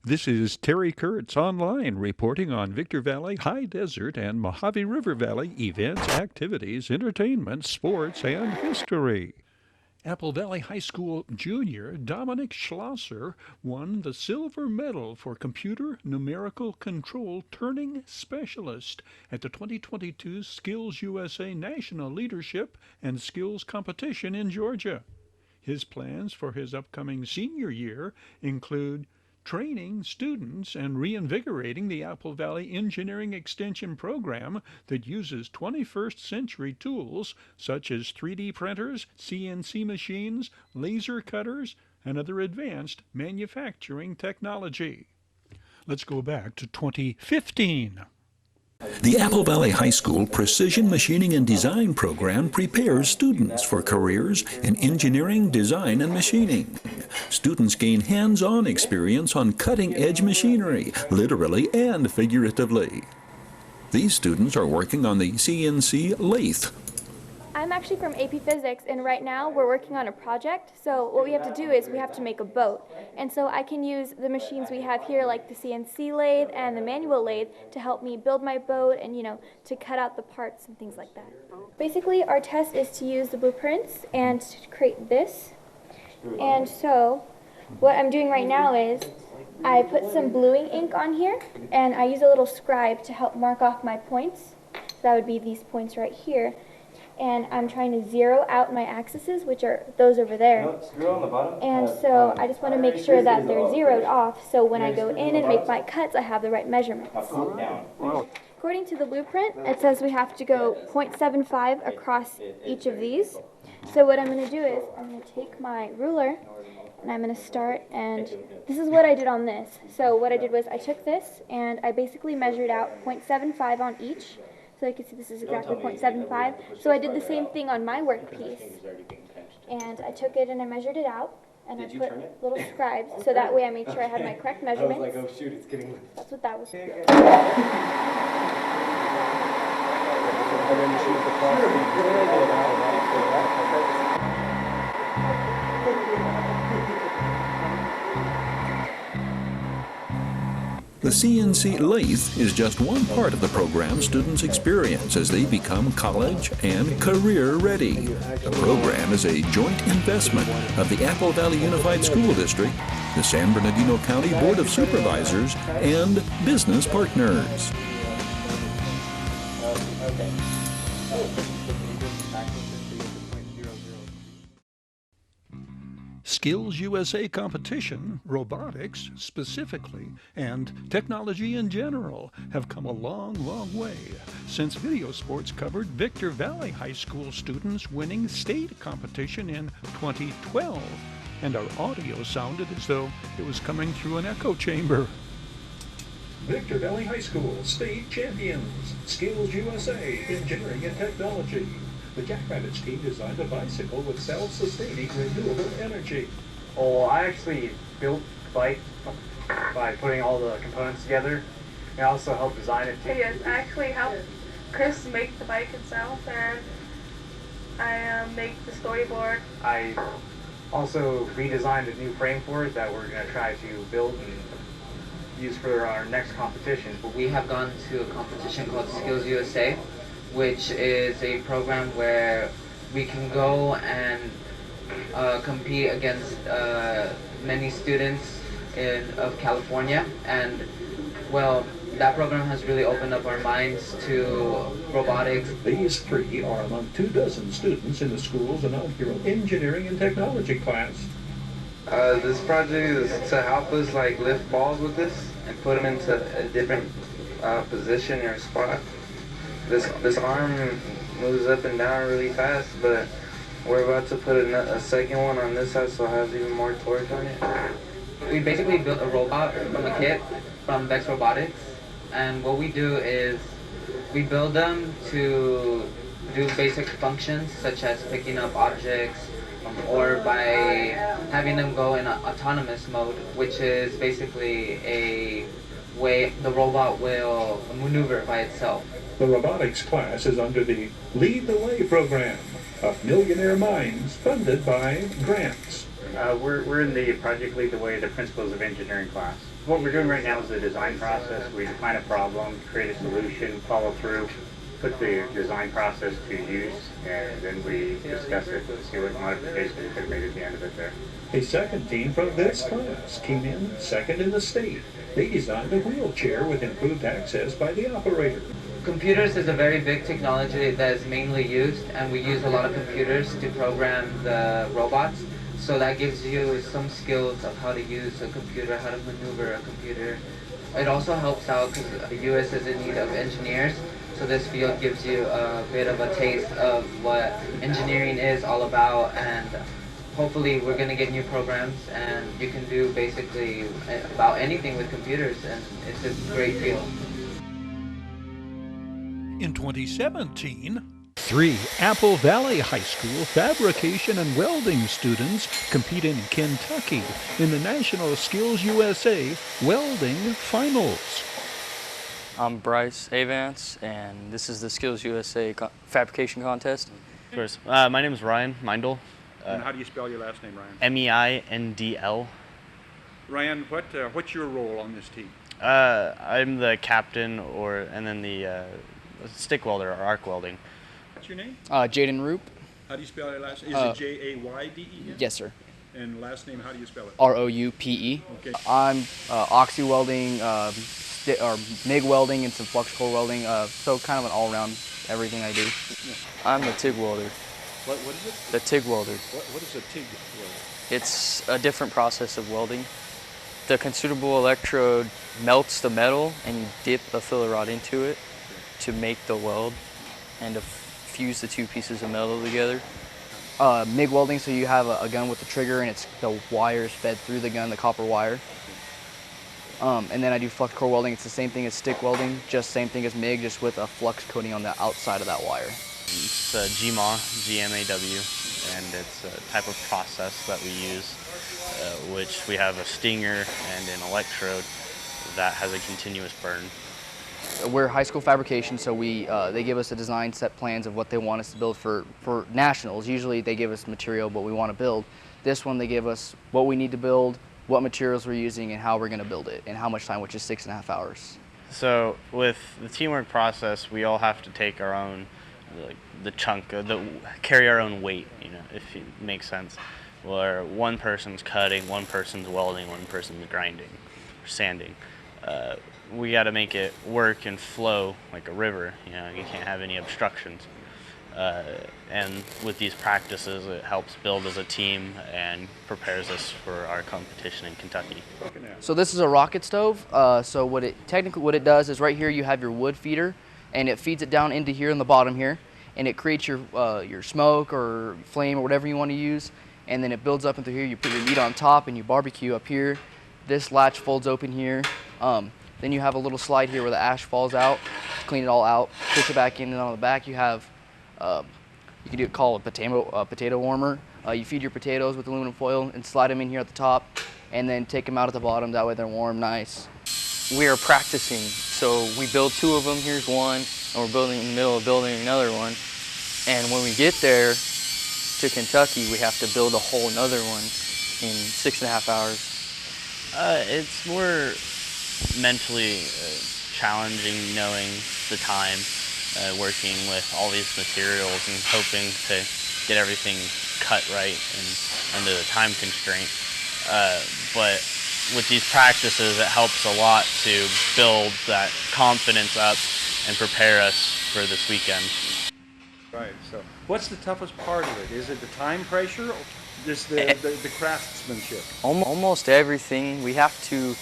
This is Terry Kurtz online reporting on Victor Valley, High Desert, and Mojave River Valley events, activities, entertainment, sports, and history. Apple Valley High School junior Dominic Schlosser won the silver medal for computer numerical control turning specialist at the 2022 SkillsUSA National Leadership and Skills Competition in Georgia. His plans for his upcoming senior year include training students and reinvigorating the Apple Valley Engineering Extension program that uses 21st century tools such as 3D printers, CNC machines, laser cutters, and other advanced manufacturing technology. Let's go back to 2015. The Apple Valley High School Precision Machining and Design program prepares students for careers in engineering, design, and machining. Students gain hands-on experience on cutting-edge machinery, literally and figuratively. These students are working on the CNC lathe. I'm actually from AP Physics, and right now we're working on a project. So what we have to do is we have to make a boat. And so I can use the machines we have here, like the CNC lathe and the manual lathe, to help me build my boat and, to cut out the parts and things like that. Basically, our test is to use the blueprints and to create this. And so what I'm doing right now is I put some bluing ink on here, and I use a little scribe to help mark off my points. So that would be these points right here. And I'm trying to zero out my axes, which are those over there. And so I just want to make sure that they're zeroed off, so when I go in and make my cuts, I have the right measurements. According to the blueprint, it says we have to go 0.75 across each of these. So what I'm going to do is I'm going to take my ruler, and I'm going to start, and this is what I did on this. So what I did was I took this, and I basically measured out 0.75 on each. So you can see this is exactly 0.75. So I did the same thing on my workpiece. And I took it and I measured it out. And I put little scribes, so that way I made sure I had my correct measurements. I was like, oh shoot, it's getting loose. That's what that was. The CNC lathe is just one part of the program students experience as they become college and career ready. The program is a joint investment of the Apple Valley Unified School District, the San Bernardino County Board of Supervisors, and business partners. SkillsUSA competition, robotics specifically, and technology in general have come a long, long way since video sports covered Victor Valley High School students winning state competition in 2012, and our audio sounded as though it was coming through an echo chamber. Victor Valley High School state champions, SkillsUSA Engineering and Technology. The Jackrabbits team designed a bicycle with self-sustaining renewable energy. Oh, I actually built the bike by putting all the components together. I also helped design it too. Yes, I actually helped Chris make the bike itself, and I make the storyboard. I also redesigned a new frame for it that we're going to try to build and use for our next competition. We have gone to a competition called SkillsUSA, which is a program where we can go and compete against many students of California, and well, that program has really opened up our minds to robotics. These three are among 24 students in the school's inaugural engineering and technology class. This project is to help us lift balls with this and put them into a different position or spot. This arm moves up and down really fast, but we're about to put a second one on this side so it has even more torque on it. We basically built a robot from a kit from Vex Robotics, and what we do is we build them to do basic functions such as picking up objects, or by having them go in an autonomous mode, which is basically a way the robot will maneuver by itself. The robotics class is under the Lead the Way program of Millionaire Minds, funded by grants. We're in the Project Lead the Way, the Principles of Engineering class. What we're doing right now is the design process. We define a problem, create a solution, follow through, put the design process to use, and then we discuss it to see what modifications we could have made at the end of it there. A second team from this class came in second in the state. They designed a wheelchair with improved access by the operator. Computers is a very big technology that is mainly used, and we use a lot of computers to program the robots. So that gives you some skills of how to use a computer, how to maneuver a computer. It also helps out because the U.S. is in need of engineers, so this field gives you a bit of a taste of what engineering is all about, and hopefully we're going to get new programs and you can do basically about anything with computers, and it's a great field. In 2017, 3 Apple Valley High School fabrication and welding students compete in Kentucky in the National SkillsUSA Welding Finals. I'm Bryce Avance, and this is the SkillsUSA fabrication contest. Of course. My name is Ryan Meindl. And how do you spell your last name, Ryan? M-E-I-N-D-L. Ryan, what's your role on this team? I'm the captain, and then the stick welder or arc welding. What's your name? Jaden Roop. How do you spell your last name? Is it J-A-Y-D-E? Yes, sir. And last name, how do you spell it? R-O-U-P-E. Okay. I'm oxy welding, or MIG welding, and some flux core welding. So kind of an all-around everything I do. Yeah. I'm the TIG welder. What is it? The TIG welder. What is a TIG welder? It's a different process of welding. The consumable electrode melts the metal, and you dip a filler rod into it to make the weld and to fuse the two pieces of metal together. MIG welding, so you have a gun with the trigger, and the wires fed through the gun, the copper wire. And then I do flux core welding. It's the same thing as stick welding, just same thing as MIG, just with a flux coating on the outside of that wire. It's GMAW, G-M-A-W, and it's a type of process that we use, which we have a stinger and an electrode that has a continuous burn. We're high school fabrication, so they give us a design set plans of what they want us to build for nationals. Usually they give us material, what we want to build. This one they give us what we need to build, what materials we're using, and how we're going to build it, and how much time, which is 6.5 hours. So with the teamwork process, we all have to take our own, carry our own weight, if it makes sense. Where one person's cutting, one person's welding, one person's grinding or sanding. We got to make it work and flow like a river. You can't have any obstructions. And with these practices, it helps build as a team and prepares us for our competition in Kentucky. So this is a rocket stove. So what it does is right here you have your wood feeder, and it feeds it down into here in the bottom here, and it creates your smoke or flame or whatever you want to use, and then it builds up into here. You put your meat on top and you barbecue up here. This latch folds open here. Then you have a little slide here where the ash falls out. Clean it all out, push it back in, and on the back you have, you can call it a potato warmer. You feed your potatoes with aluminum foil and slide them in here at the top, and then take them out at the bottom. That way they're warm, nice. We are practicing, so we build 2 of them. Here's one, and we're building in the middle of building another one. And when we get there to Kentucky, we have to build a whole another one in 6.5 hours. It's more mentally challenging knowing the time, working with all these materials and hoping to get everything cut right and under the time constraint. But with these practices, it helps a lot to build that confidence up and prepare us for this weekend. Right, so what's the toughest part of it? Is it the time pressure or just the craftsmanship? Almost everything. We have to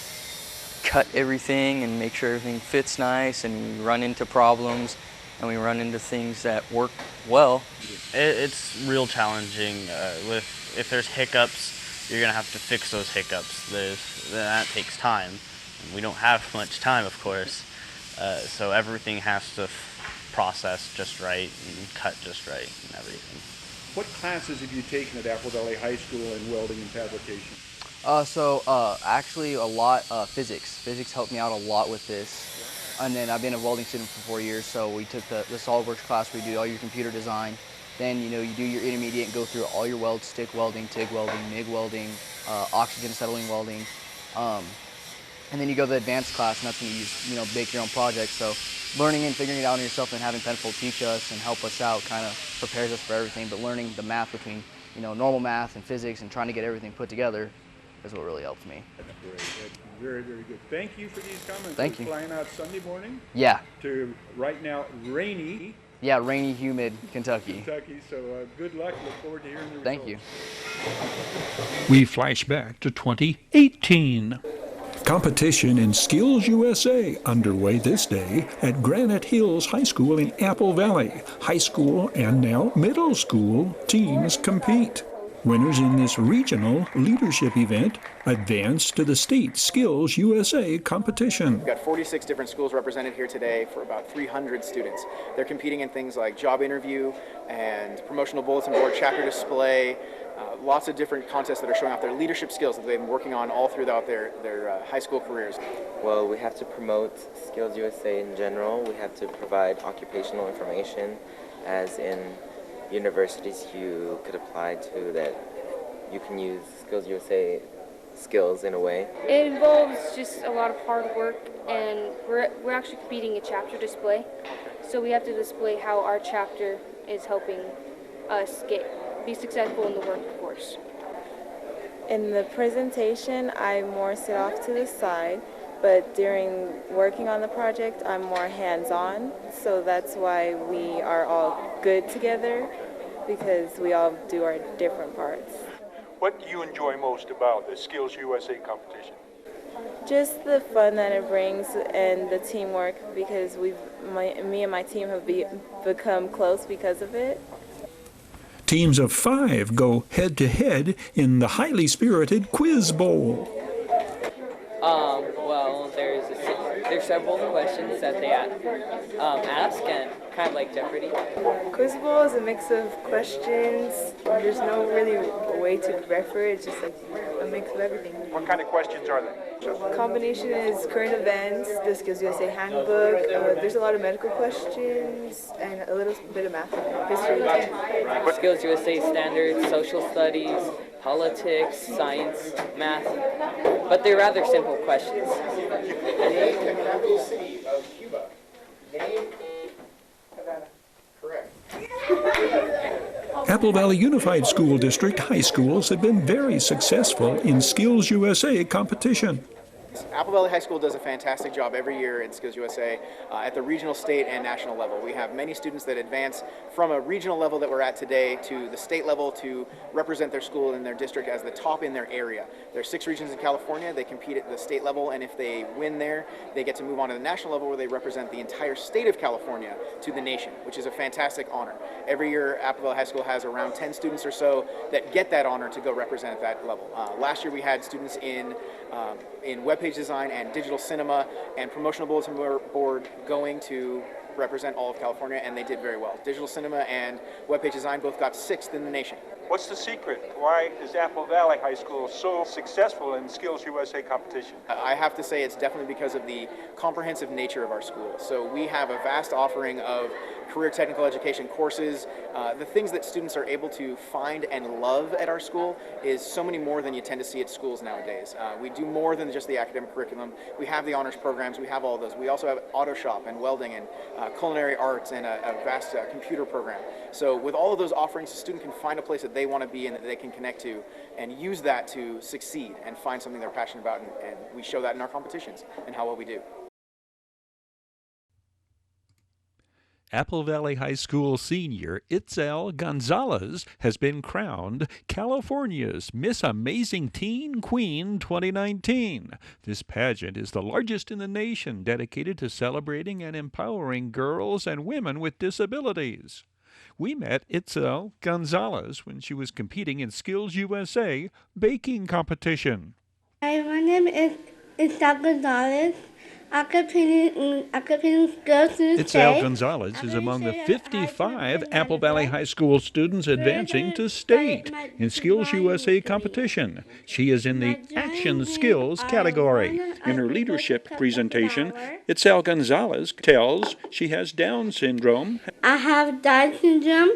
cut everything and make sure everything fits nice, and we run into problems and we run into things that work well. It's real challenging. If there's hiccups, you're going to have to fix those hiccups. That takes time. We don't have much time, of course, so everything has to process just right and cut just right and everything. What classes have you taken at Apple Valley High School in welding and fabrication? Actually a lot physics. Physics helped me out a lot with this. And then I've been a welding student for 4 years, so we took the SolidWorks class where you do all your computer design. Then you do your intermediate and go through all your welds, stick welding, TIG welding, MIG welding, oxygen acetylene welding. And then you go to the advanced class, and that's when you use, make your own projects. So learning and figuring it out on yourself and having Penfold teach us and help us out kind of prepares us for everything. But learning the math between, normal math and physics and trying to get everything put together is what really helped me. Great. Very, very good. Thank you for these comments. Thank you. Flying out Sunday morning. Yeah. To right now rainy. Yeah, rainy, humid Kentucky. So good luck. Look forward to hearing the results. Thank you. We flash back to 2018. Competition in SkillsUSA underway this day at Granite Hills High School in Apple Valley. High school and now middle school teams compete. Winners in this regional leadership event advance to the state SkillsUSA competition. We've got 46 different schools represented here today for about 300 students. They're competing in things like job interview and promotional bulletin board, chapter display, lots of different contests that are showing off their leadership skills that they've been working on all throughout their high school careers. Well, we have to promote SkillsUSA in general. We have to provide occupational information, as in universities you could apply to that you can use SkillsUSA skills in a way. It involves just a lot of hard work, and we're actually competing a chapter display. So we have to display how our chapter is helping us be successful in the workforce. In the presentation, I more sit off to the side, but during working on the project, I'm more hands-on. So that's why we are all good together, because we all do our different parts. What do you enjoy most about the SkillsUSA competition? Just the fun that it brings and the teamwork, because me and my team have become close because of it. Teams of 5 go head-to-head in the highly spirited Quiz Bowl. Well, there's several questions that they ask, and kind of like Jeopardy. Quiz Bowl is a mix of questions. There's no really way to prepare for it. It's just like a mix of everything. What kind of questions are they? Combination is current events, the SkillsUSA handbook. There's a lot of medical questions and a little bit of math, history. SkillsUSA standards, social studies, politics, science, math, but they're rather simple questions. Name the capital city of Cuba. Name Havana. Correct. Apple Valley Unified School District high schools have been very successful in SkillsUSA competition. Apple Valley High School does a fantastic job every year in SkillsUSA at the regional, state, and national level. We have many students that advance from a regional level that we're at today to the state level to represent their school and their district as the top in their area. There are 6 regions in California. They compete at the state level, and if they win there, they get to move on to the national level where they represent the entire state of California to the nation, which is a fantastic honor. Every year, Apple Valley High School has around 10 students or so that get that honor to go represent at that level. Last year, we had students in webpage design and digital cinema and promotional bulletin board going to represent all of California, and they did very well. Digital cinema and webpage design both got 6th in the nation. What's the secret? Why is Apple Valley High School so successful in SkillsUSA competition? I have to say it's definitely because of the comprehensive nature of our school. So we have a vast offering of career technical education courses. The things that students are able to find and love at our school is so many more than you tend to see at schools nowadays. We do more than just the academic curriculum. We have the honors programs, we have all of those. We also have auto shop and welding and culinary arts and a vast computer program. So with all of those offerings, a student can find a place that they want to be in, that they can connect to, and use that to succeed and find something they're passionate about, and we show that in our competitions and how well we do. Apple Valley High School senior Itzel Gonzalez has been crowned California's Miss Amazing Teen Queen 2019. This pageant is the largest in the nation, dedicated to celebrating and empowering girls and women with disabilities. We met Itzel Gonzalez when she was competing in SkillsUSA baking competition. Hi, my name is Itzel Gonzalez. I competed in SkillsUSA. Itzel Gonzalez is among the 55 Apple Valley High School students advancing to state in SkillsUSA competition. She is in the Action Skills category. In her leadership presentation, Itzel Gonzalez tells she has Down syndrome. I have Down syndrome.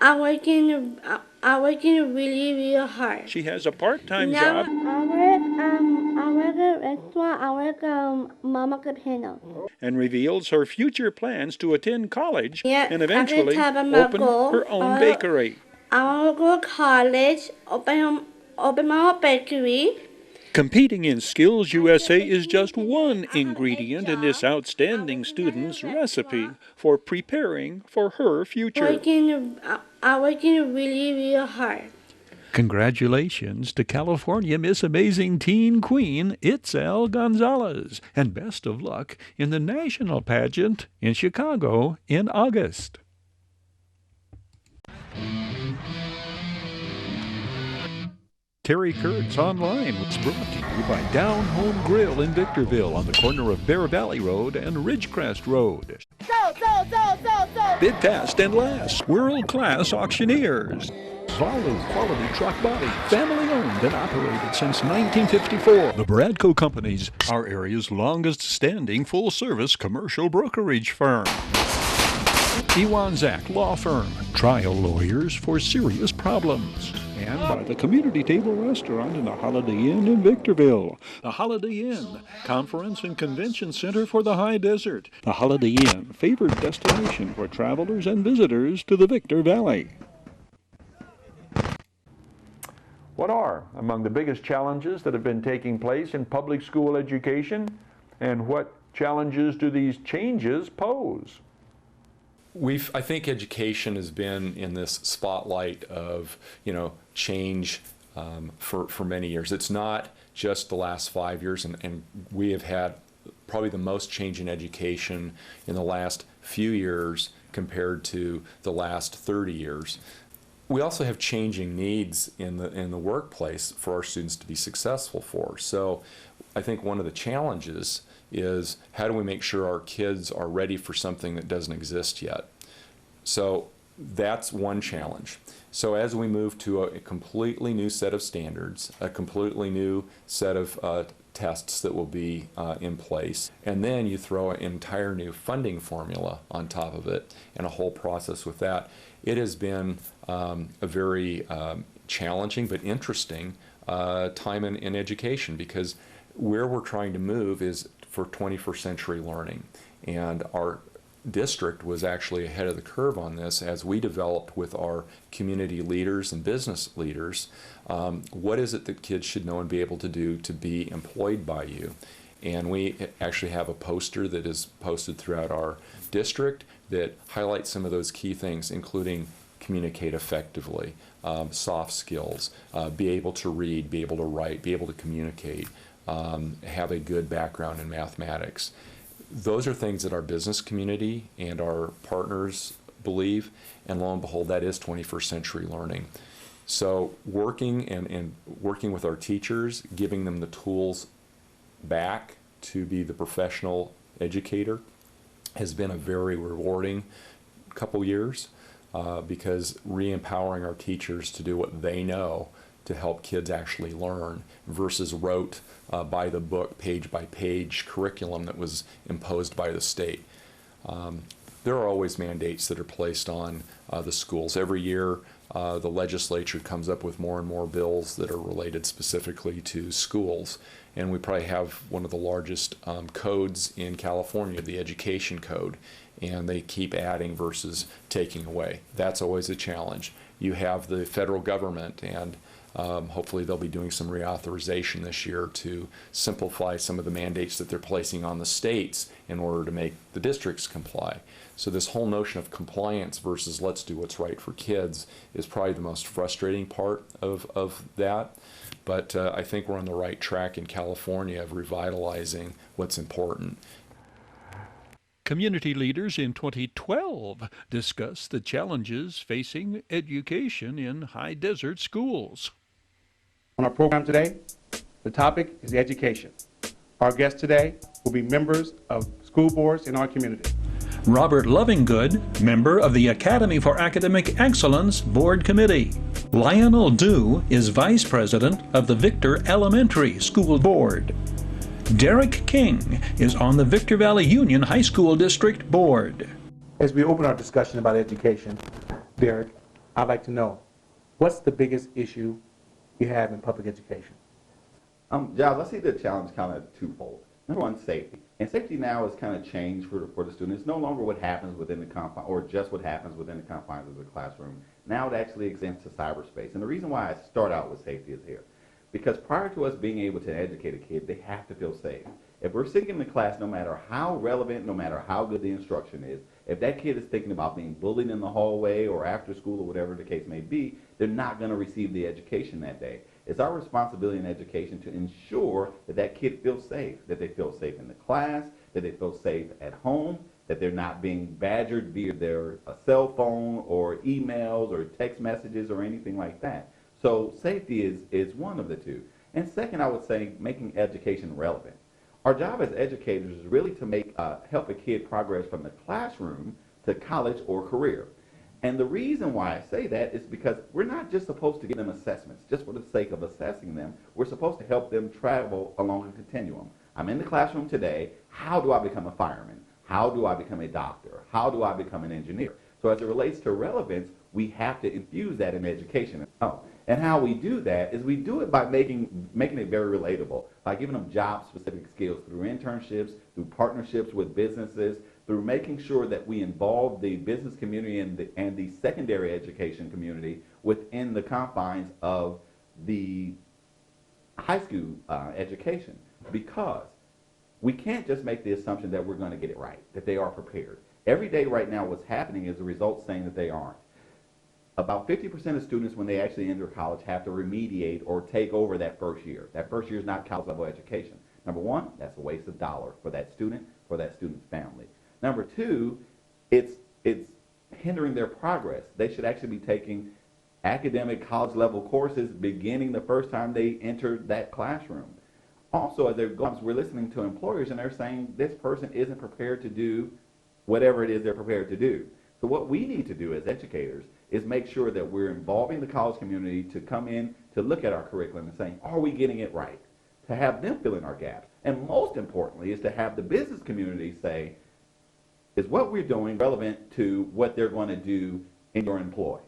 I work in really hard. She has a part-time job. I work I work at a restaurant. I work at Mama Capino. And reveals her future plans to attend college Yeah, and eventually I can tell open goal. her own bakery. I want to go to college, open my own bakery. Competing in Skills USA is just one ingredient in this outstanding student's recipe for preparing for her future. I'm working really, really hard. Congratulations to California Miss Amazing Teen Queen Itzel Gonzalez, and best of luck in the national pageant in Chicago in August. Terry Kurtz Online was brought to you by Down Home Grill in Victorville on the corner of Bear Valley Road and Ridgecrest Road. Bid fast and last, world-class auctioneers. Zvalu Quality Truck Body, family-owned and operated since 1954. The Bradco Companies, our area's longest-standing full-service commercial brokerage firm. Iwanzak Law Firm, trial lawyers for serious problems. And by the Community Table Restaurant in the Holiday Inn in Victorville. The Holiday Inn, Conference and Convention Center for the High Desert. The Holiday Inn, favored destination for travelers and visitors to the Victor Valley. What are among the biggest challenges that have been taking place in public school education, and what challenges do these changes pose? I think education has been in this spotlight of, change for many years. It's not just the last 5 years, and we have had probably the most change in education in the last few years compared to the last 30 years. We also have changing needs in the workplace for our students to be successful for. So I think one of the challenges is, how do we make sure our kids are ready for something that doesn't exist yet? So that's one challenge. So as we move to a completely new set of standards, a completely new set of tests that will be in place, and then you throw an entire new funding formula on top of it and a whole process with that, it has been a very challenging but interesting time in education, because where we're trying to move is for 21st century learning. And our district was actually ahead of the curve on this as we developed with our community leaders and business leaders. What is it that kids should know and be able to do to be employed by you? And we actually have a poster that is posted throughout our district that highlights some of those key things, including communicate effectively, soft skills, be able to read, be able to write, be able to communicate, have a good background in mathematics. Those are things that our business community and our partners believe, and lo and behold, that is 21st century learning. So working and working with our teachers, giving them the tools back to be the professional educator has been a very rewarding couple years, because re-empowering our teachers to do what they know to help kids actually learn versus rote by the book, page by page curriculum that was imposed by the state. There are always mandates that are placed on the schools. Every year the legislature comes up with more and more bills that are related specifically to schools, and we probably have one of the largest codes in California, the education code, and they keep adding versus taking away. That's always a challenge. You have the federal government, and hopefully they'll be doing some reauthorization this year to simplify some of the mandates that they're placing on the states in order to make the districts comply. So this whole notion of compliance versus let's do what's right for kids is probably the most frustrating part of that. But I think we're on the right track in California of revitalizing what's important. Community leaders in 2012 discussed the challenges facing education in high desert schools. On our program today, the topic is education. Our guests today will be members of school boards in our community. Robert Lovingood, member of the Academy for Academic Excellence Board Committee. Lionel Dew is vice president of the Victor Elementary School Board. Derek King is on the Victor Valley Union High School District Board. As we open our discussion about education, Derek, I'd like to know, what's the biggest issue you have in public education? Giles, I see the challenge kind of twofold. Number one, safety. And safety now has kind of changed for the student. It's no longer what happens within the confines, or just what happens within the confines of the classroom. Now it actually extends to cyberspace. And the reason why I start out with safety is here. Because prior to us being able to educate a kid, they have to feel safe. If we're sitting in the class, no matter how relevant, no matter how good the instruction is, if that kid is thinking about being bullied in the hallway or after school or whatever the case may be, they're not going to receive the education that day. It's our responsibility in education to ensure that that kid feels safe, that they feel safe in the class, that they feel safe at home, that they're not being badgered via their cell phone or emails or text messages or anything like that. So safety is one of the two. And second, I would say making education relevant. Our job as educators is really to make help a kid progress from the classroom to college or career. And the reason why I say that is because we're not just supposed to give them assessments just for the sake of assessing them. We're supposed to help them travel along a continuum. I'm in the classroom today. How do I become a fireman? How do I become a doctor? How do I become an engineer? So as it relates to relevance, we have to infuse that in education. And how we do that is we do it by making it very relatable, by giving them job-specific skills through internships, through partnerships with businesses, through making sure that we involve the business community and the secondary education community within the confines of the high school education. Because we can't just make the assumption that we're going to get it right, that they are prepared. Every day right now what's happening is the results saying that they aren't. About 50% of students, when they actually enter college, have to remediate or take over that first year. That first year is not college level education. Number one, that's a waste of dollars for that student's family. Number two, it's hindering their progress. They should actually be taking academic college level courses beginning the first time they enter that classroom. Also, as they're going, we're listening to employers and they're saying this person isn't prepared to do whatever it is they're prepared to do. So what we need to do as educators is make sure that we're involving the college community to come in to look at our curriculum and saying, are we getting it right? To have them fill in our gaps. And most importantly is to have the business community say, is what we're doing relevant to what they're going to do in your employ?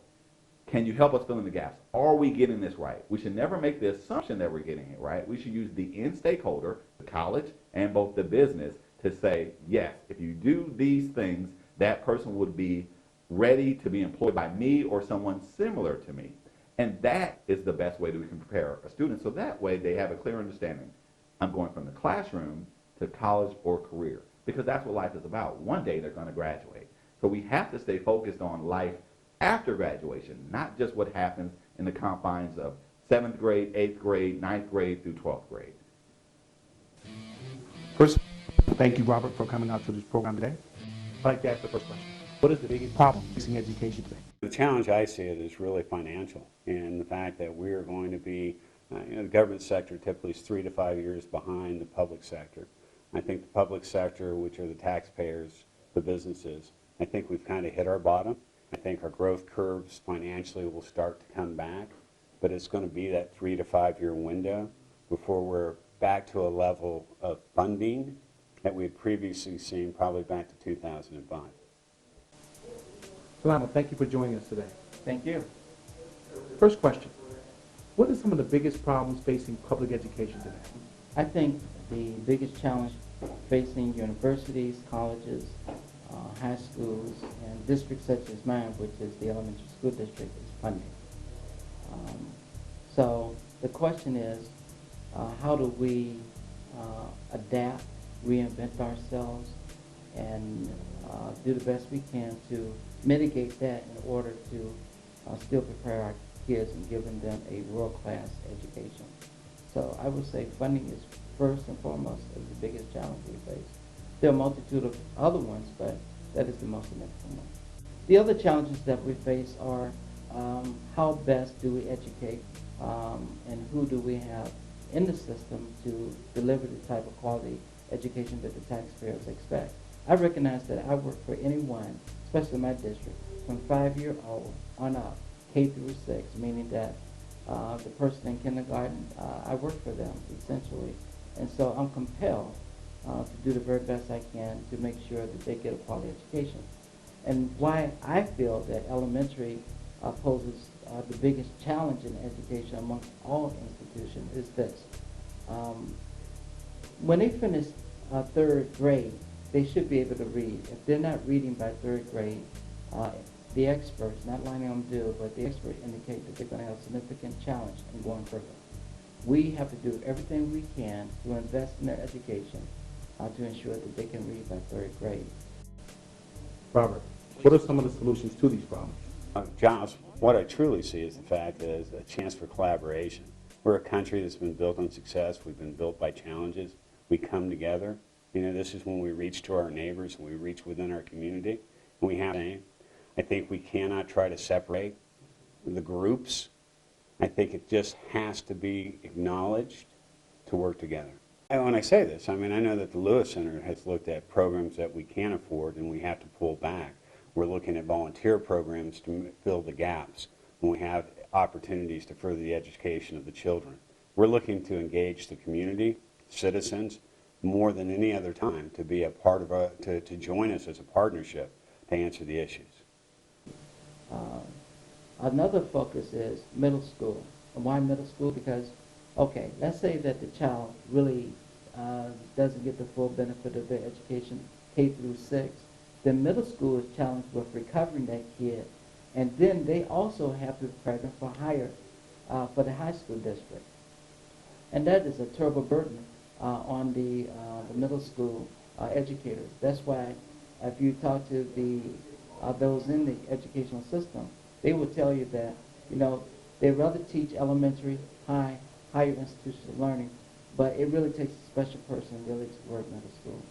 Can you help us fill in the gaps? Are we getting this right? We should never make the assumption that we're getting it right. We should use the end stakeholder, the college, and both the business to say, yes, if you do these things, that person would be ready to be employed by me or someone similar to me. And that is the best way that we can prepare a student. So that way they have a clear understanding. I'm going from the classroom to college or career, because that's what life is about. One day they're going to graduate. So we have to stay focused on life after graduation, not just what happens in the confines of 7th grade, 8th grade, 9th grade through 12th grade. First, thank you, Robert, for coming out to this program today. I'd like to ask the first question. What is the biggest problem facing education today? The challenge I see it is really financial, and the fact that we are going to be, the government sector typically is 3 to 5 years behind the public sector. I think the public sector, which are the taxpayers, the businesses, I think we've kind of hit our bottom. I think our growth curves financially will start to come back, but it's going to be that 3 to 5 year window before we're back to a level of funding that we had previously seen probably back to 2005. Solano, thank you for joining us today. Thank you. First question. What are some of the biggest problems facing public education today? I think the biggest challenge facing universities, colleges, high schools, and districts such as mine, which is the elementary school district, is funding. So the question is, how do we adapt, reinvent ourselves, and do the best we can to mitigate that in order to still prepare our kids and giving them a world-class education. So I would say funding is first and foremost is the biggest challenge we face. There are a multitude of other ones, but that is the most significant one. The other challenges that we face are how best do we educate and who do we have in the system to deliver the type of quality education that the taxpayers expect. I recognize that I work for anyone, especially my district, from 5-year-old on up, K through 6, meaning that the person in kindergarten, I work for them essentially. And so I'm compelled to do the very best I can to make sure that they get a quality education. And why I feel that elementary poses the biggest challenge in education among all institutions is this. When they finish third grade, they should be able to read. If they're not reading by third grade, the experts, not letting them do, but the experts indicate that they're going to have a significant challenge in going further. We have to do everything we can to invest in their education to ensure that they can read by third grade. Robert, what are some of the solutions to these problems? Giles, what I truly see is the fact that it's a chance for collaboration. We're a country that's been built on success. We've been built by challenges. We come together. You know, this is when we reach to our neighbors and we reach within our community. And we have to. I think we cannot try to separate the groups. I think it just has to be acknowledged to work together. And when I say this, I mean, I know that the Lewis Center has looked at programs that we can't afford and we have to pull back. We're looking at volunteer programs to fill the gaps when we have opportunities to further the education of the children. We're looking to engage the community, citizens, more than any other time to be a part of to join us as a partnership to answer the issues. Another focus is middle school. And why middle school? Because, okay, let's say that the child really doesn't get the full benefit of their education K through 6. Then middle school is challenged with recovering that kid. And then they also have to prepare for higher, for the high school district. And that is a terrible burden on the middle school educators. That's why if you talk to those in the educational system, they will tell you that, you know, they rather teach elementary, higher institutional learning, but it really takes a special person really to work middle school.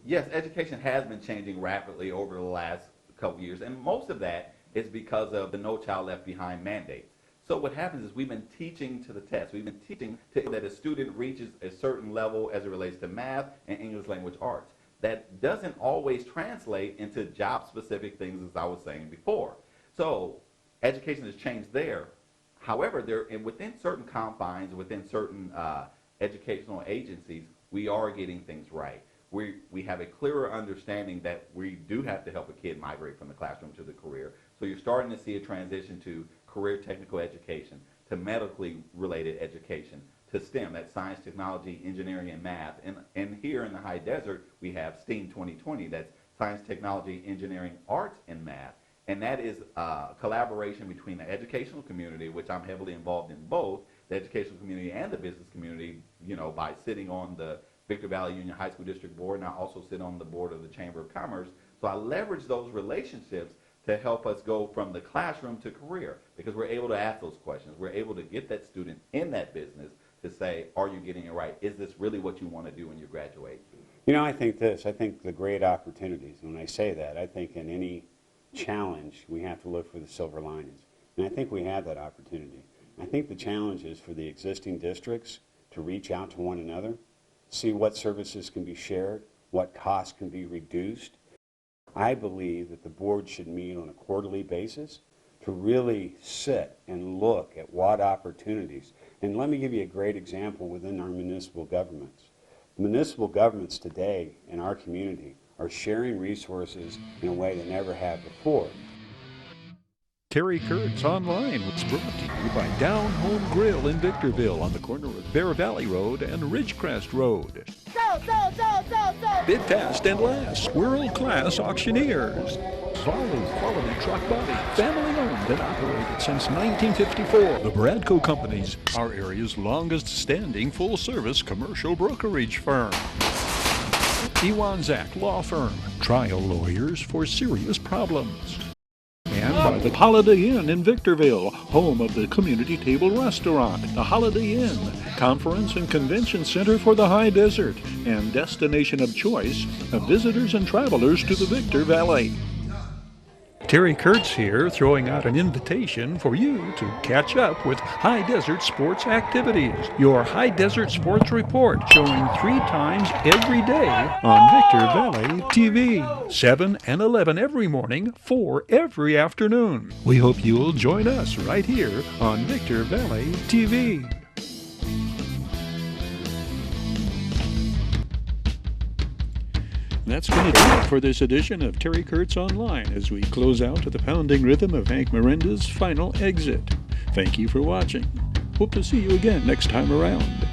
Yes, education has been changing rapidly over the last couple years, and most of that is because of the No Child Left Behind mandate. So what happens is we've been teaching to the test. We've been teaching that a student reaches a certain level as it relates to math and English language arts. That doesn't always translate into job-specific things, as I was saying before. So education has changed there. However, within certain confines, within certain educational agencies, we are getting things right. We have a clearer understanding that we do have to help a kid migrate from the classroom to the career. So you're starting to see a transition to career technical education, to medically related education, to STEM, that's science, technology, engineering, and math. And here in the high desert, we have STEAM 2020, that's science, technology, engineering, arts, and math. And that is a collaboration between the educational community, which I'm heavily involved in both, the educational community and the business community, you know, by sitting on the Victor Valley Union High School District Board, and I also sit on the board of the Chamber of Commerce. So I leverage those relationships to help us go from the classroom to career, because we're able to ask those questions. We're able to get that student in that business to say, are you getting it right? Is this really what you want to do when you graduate? You know, I think the great opportunities, and when I say that, I think in any challenge, we have to look for the silver linings. And I think we have that opportunity. I think the challenge is for the existing districts to reach out to one another, see what services can be shared, what costs can be reduced. I believe that the board should meet on a quarterly basis to really sit and look at what opportunities. And let me give you a great example within our municipal governments. The municipal governments today in our community are sharing resources in a way they never have before. Terry Kurtz Online was brought to you by Down Home Grill in Victorville on the corner of Bear Valley Road and Ridgecrest Road. Bid fast and last, world-class auctioneers. Volley Quality Truck Body, family-owned and operated since 1954. The Bradco Companies, our area's longest-standing full-service commercial brokerage firm. Iwanzak Law Firm, trial lawyers for serious problems. And by the Holiday Inn in Victorville, home of the Community Table Restaurant, the Holiday Inn, conference and convention center for the high desert, and destination of choice of visitors and travelers to the Victor Valley. Terry Kurtz here, throwing out an invitation for you to catch up with High Desert Sports Activities, your High Desert Sports Report, showing 3 times every day on Victor Valley TV, 7 and 11 every morning, 4 every afternoon. We hope you'll join us right here on Victor Valley TV. That's going to do it for this edition of Terry Kurtz Online as we close out to the pounding rhythm of Hank Miranda's final exit. Thank you for watching. Hope to see you again next time around.